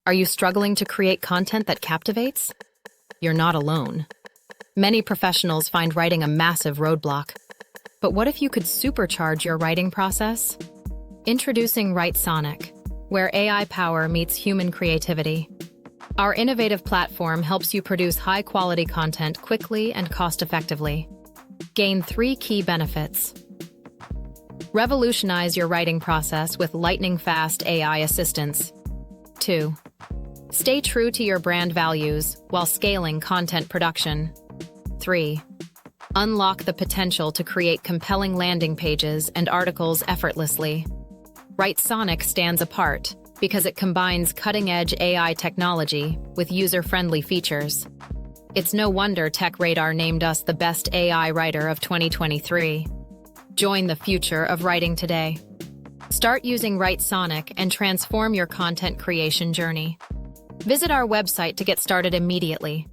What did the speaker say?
Are you struggling to create content that captivates? You're not alone. Many professionals find writing a massive roadblock. But what if you could supercharge your writing process? Introducing Writesonic, where AI power meets human creativity. Our innovative platform helps you produce high-quality content quickly and cost-effectively. Gain 3 key benefits. Revolutionize your writing process with lightning-fast AI assistance. 2. Stay true to your brand values while scaling content production. 3. Unlock the potential to create compelling landing pages and articles effortlessly. Writesonic stands apart because it combines cutting-edge AI technology with user-friendly features. It's no wonder TechRadar named us the best AI writer of 2023. Join the future of writing today. Start using Writesonic and transform your content creation journey. Visit our website to get started immediately.